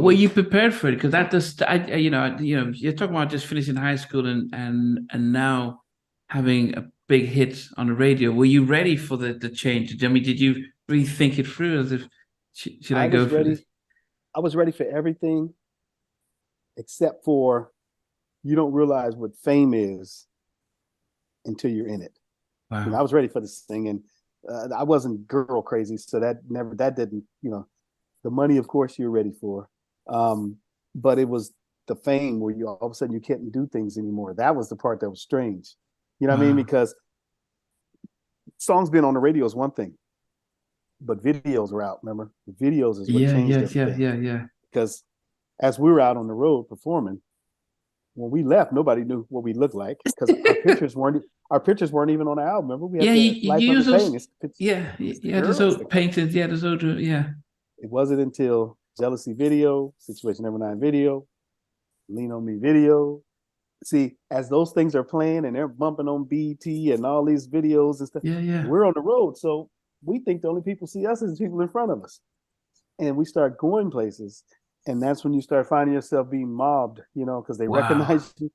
were you prepared for it? Because that does, you're talking about just finishing high school and now having a big hit on the radio. Were you ready for the change? I mean, did you really think it through as if should I go for this? I was ready for everything except for you don't realize what fame is until you're in it. Wow. You know, I was ready for this thing, and I wasn't girl crazy, so that didn't, the money, of course, you're ready for, but it was the fame where you all of a sudden you couldn't do things anymore. That was the part that was strange. You know what I mean? Because songs being on the radio is one thing, but videos were out. Remember, the videos is what changed everything. Yeah. Because as we were out on the road performing, when we left, nobody knew what we looked like because our pictures weren't even on the album. Remember, we had you use those. There's those paintings. Yeah, there's all. Yeah. It wasn't until Jealousy video, Situation Number 9 video, Lean on Me video. See, as those things are playing and they're bumping on BT and all these videos and stuff, we're on the road, so we think the only people see us is the people in front of us, and we start going places. And that's when you start finding yourself being mobbed, because they recognize you.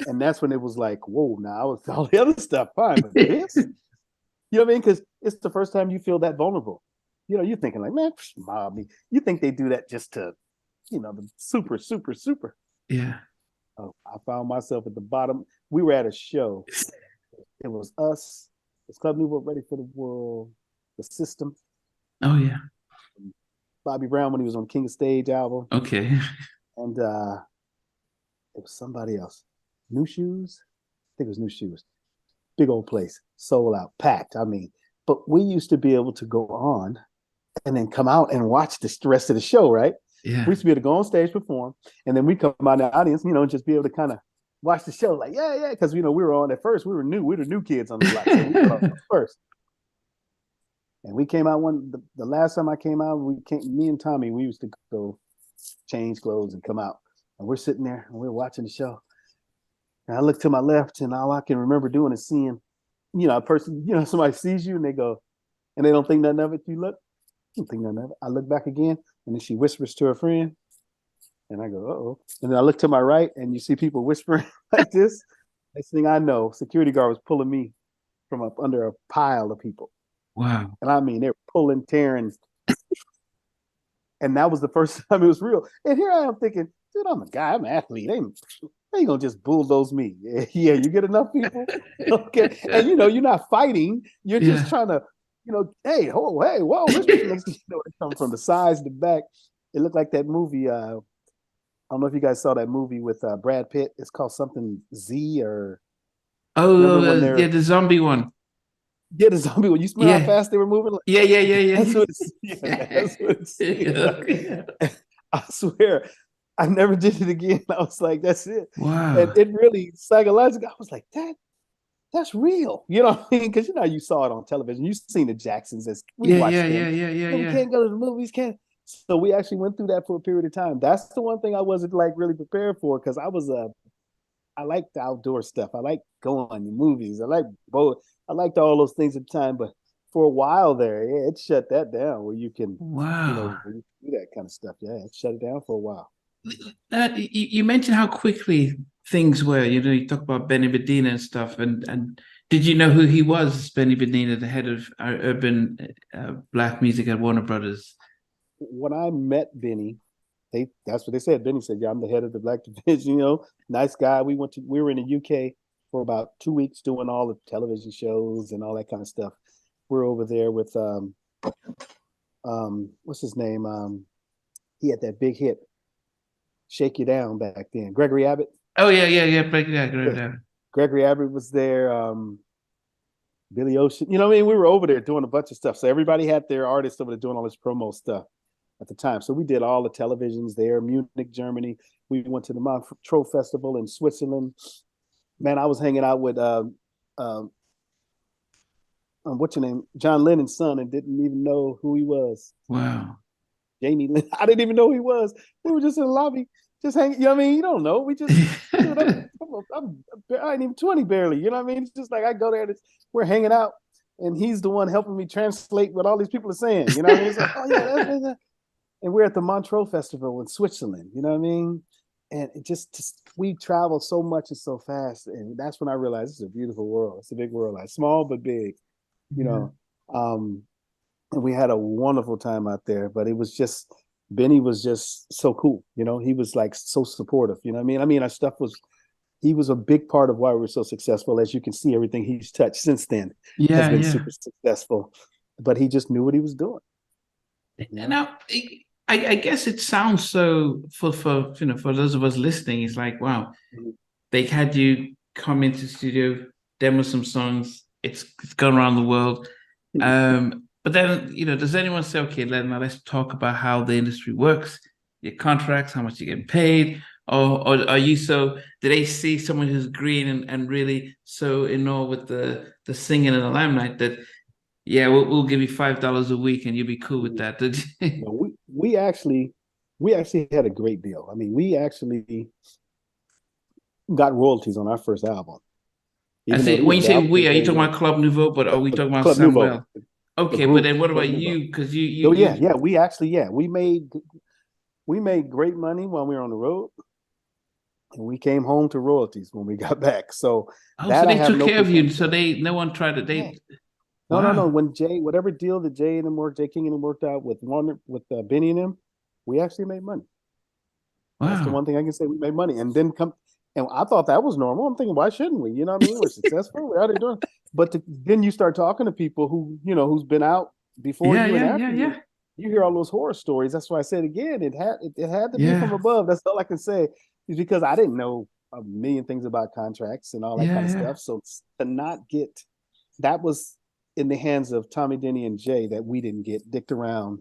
And that's when it was like, whoa, now I was all the other stuff fine, but this, you know what I mean? Because it's the first time you feel that vulnerable. You're thinking like, man, mob me. You think they do that just to, the super, super, super. Yeah. Oh, I found myself at the bottom. We were at a show. It was us. It's Club Nouveau, Ready for the World, The System. Oh, yeah. Bobby Brown when he was on King of Stage album. Okay. And it was somebody else. New Shoes? I think it was New Shoes. Big old place. Sold out, packed. I mean, but we used to be able to go on and then come out and watch the rest of the show, right? Yeah. We used to be able to go on stage, perform, and then we come out in the audience, and just be able to kind of watch the show like, yeah, because, we were on at first. We were new. We were the new kids on the block. So we were on first. And we came out the last time I came out, me and Tommy, we used to go change clothes and come out. And we're sitting there and we're watching the show. And I look to my left and all I can remember doing is seeing, a person, somebody sees you and they go, and they don't think nothing of it. You look, don't think nothing of it. I look back again and then she whispers to her friend. And I go, uh-oh. And then I look to my right and you see people whispering like this. Next thing I know, security guard was pulling me from up under a pile of people. Wow. And I mean, they're pulling, tearing. And that was the first time it was real. And here I am thinking, dude, I'm a guy, I'm an athlete. They ain't gonna just bulldoze me. Yeah, you get enough people. Okay. And you're not fighting. You're just trying to, hey, whoa, this makes it come from the sides to the back. It looked like that movie. I don't know if you guys saw that movie with Brad Pitt. It's called something Z or the zombie one. Yeah, the zombie one. You smell how fast they were moving? Yeah. That's what it's I swear, I never did it again. I was like, that's it. Wow. And it really, psychologically, I was like, that's real. You know what I mean? Because you saw it on television. You've seen the Jacksons. We watched them. We can't go to the movies, can't. So we actually went through that for a period of time. That's the one thing I wasn't like really prepared for because I like the outdoor stuff. I like going to movies. I like both. I liked all those things at the time, but for a while there, it shut that down where you can, where you do that kind of stuff. Yeah, it shut it down for a while. You mentioned how quickly things were. You talk about Benny Medina and stuff, and did you know who he was, Benny Medina, the head of urban black music at Warner Brothers? When I met Benny, that's what they said. Benny said, "Yeah, I'm the head of the black division." Nice guy. We were in the UK for about 2 weeks doing all the television shows and all that kind of stuff. We're over there with what's his name? He had that big hit, "Shake You Down" back then. Gregory Abbott. Oh yeah. Gregory Abbott was there. Billy Ocean. We were over there doing a bunch of stuff. So everybody had their artists over there doing all this promo stuff at the time. So we did all the televisions there, Munich, Germany. We went to the Montreux Festival in Switzerland. Man, I was hanging out with what's your name? John Lennon's son, and didn't even know who he was. Wow. Jamie Lynn. I didn't even know who he was. We were just in the lobby, just hanging. You don't know. We just, dude, I ain't even 20 barely. You know what I mean? It's just like I go there, we're hanging out, and he's the one helping me translate what all these people are saying. You know what I mean? It's like, oh yeah, that's. and we're at the Montreux Festival in Switzerland. You know what I mean? And it just we travel so much and so fast, and that's when I realized it's a beautiful world. It's a big world, like small but big. You know, and we had a wonderful time out there. But it was just Benny was just so cool. You know, he was like so supportive. You know what I mean? Our stuff was. He was a big part of why we're so successful. As you can see, everything he's touched since then has been super successful. But he just knew what he was doing. Yeah. Now, I guess it sounds so for those of us listening, it's like, wow, they had you come into the studio, demo some songs. It's gone around the world. But then, does anyone say, okay, let's talk about how the industry works, your contracts, how much you're getting paid? Or are you do they see someone who's green and really so in awe with the singing and the limelight that, yeah, we'll give you $5 a week and you'll be cool with that? No, we actually had a great deal. I mean, we actually got royalties on our first album. I say, when you say we, are you talking about Club Nouveau, but are we talking about Club Samuelle? Nouveau. Okay, but then what about you? Because we made great money while we were on the road, and we came home to royalties when we got back. So so they took care of you. So no one tried to. No. When whatever deal that Jay King and them worked out with Benny and them, we actually made money. Wow. That's the one thing I can say, we made money. And then and I thought that was normal. I'm thinking, why shouldn't we? You know what I mean? We're successful. We're out there doing. But then you start talking to people who, who's been out before you and after you. You hear all those horror stories. That's why I said again, it had to be from above. That's all I can say. Is because I didn't know a million things about contracts and all that kind of stuff. So to not get, that was in the hands of Tommy, Denny, and Jay, that we didn't get dicked around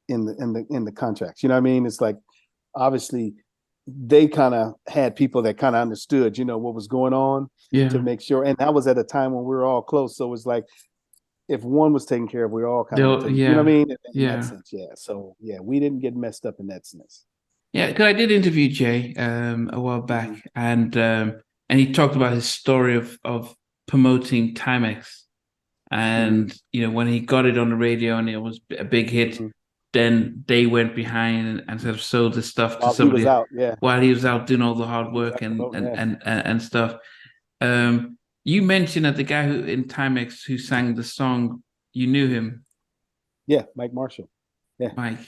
in the contracts. You know what I mean? It's like, obviously they kind of had people that kind of understood, what was going on to make sure. And that was at a time when we were all close. So it was like, if one was taken care of, we were all kind of, you know what I mean? In that sense, So we didn't get messed up in that sense. Yeah, because I did interview Jay a while back, and he talked about his story of promoting Timex, and when he got it on the radio and it was a big hit, then they went behind and sort of sold the stuff to somebody while he was out doing all the hard work and stuff. You mentioned that the guy who in Timex who sang the song, you knew him. Yeah, Mike Marshall. Yeah, Mike.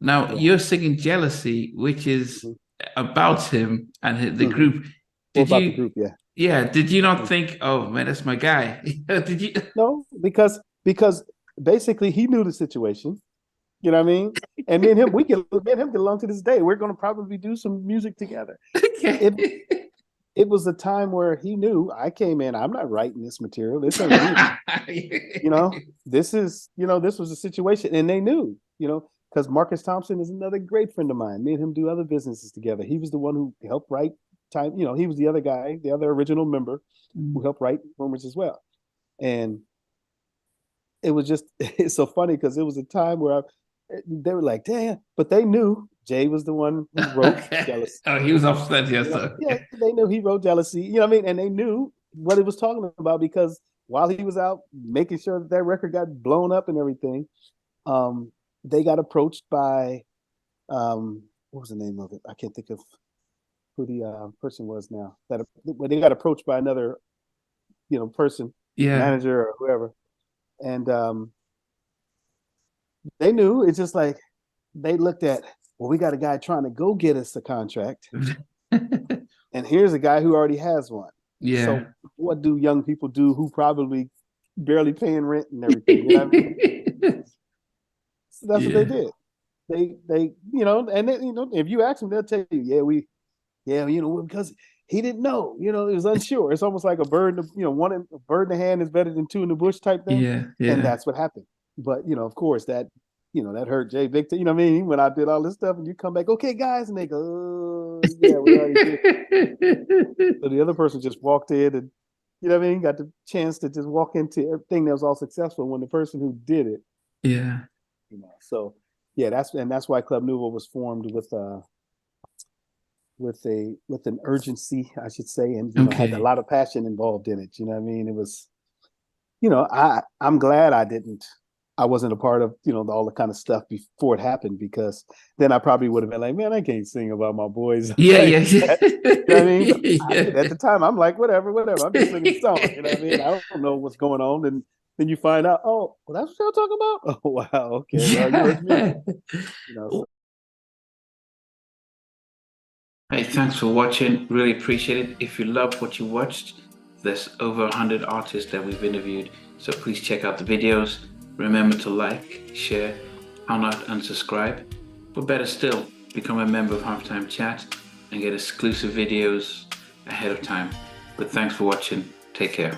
Now you're singing "Jealousy," which is about him and the group. The group, Did you not think, oh man, that's my guy? Did you? No, because basically he knew the situation. You know what I mean? And me and him get along to this day. We're going to probably do some music together. Okay. It was a time where he knew I came in. I'm not writing this material. This ain't me. This was a situation, and they knew. Because Marcus Thompson is another great friend of mine. Me and him do other businesses together. He was the one who helped write time. He was the other guy, the other original member who helped write Rumors as well. And it was just, it's so funny because it was a time where they were like, damn, but they knew Jay was the one who wrote Jealousy. Oh, he was upset, yes. Yeah, they knew he wrote Jealousy. You know what I mean? And they knew what he was talking about because while he was out making sure that record got blown up and everything, they got approached by, what was the name of it? I can't think of who the person was now. They got approached by another, person, manager or whoever. And they knew. It's just like they looked at, well, we got a guy trying to go get us a contract. And here's a guy who already has one. Yeah. So what do young people do who probably barely paying rent and everything? You know what I mean? So that's what they did. They and then, if you ask them, they'll tell you, because he didn't know, it was unsure. It's almost like a bird, a bird in the hand is better than two in the bush type thing. Yeah. And that's what happened. But, of course, that hurt Jay Victor. You know what I mean? When I did all this stuff and you come back, okay, guys, and they go, oh, yeah, we already did. So the other person just walked in and, got the chance to just walk into everything that was all successful when the person who did it. Yeah. So yeah, that's why Club Nouveau was formed with an urgency, I should say, and had a lot of passion involved in it. You know what I mean? It was, I'm glad I didn't I wasn't a part of, all the kind of stuff before it happened, because then I probably would have been like, man, I can't sing about my boys. Yeah, like yeah. that. You know what I mean? Yeah. At the time, I'm like, whatever. I'm just singing the song. You know what I mean? I don't know what's going on. And then you find out, oh, well, that's what y'all talking about? Oh, wow. Okay. Well, yours me. So. Hey, thanks for watching. Really appreciate it. If you loved what you watched, there's over 100 artists that we've interviewed. So please check out the videos. Remember to like, share, how not unsubscribe. But better still, become a member of Halftime Chat and get exclusive videos ahead of time. But thanks for watching. Take care.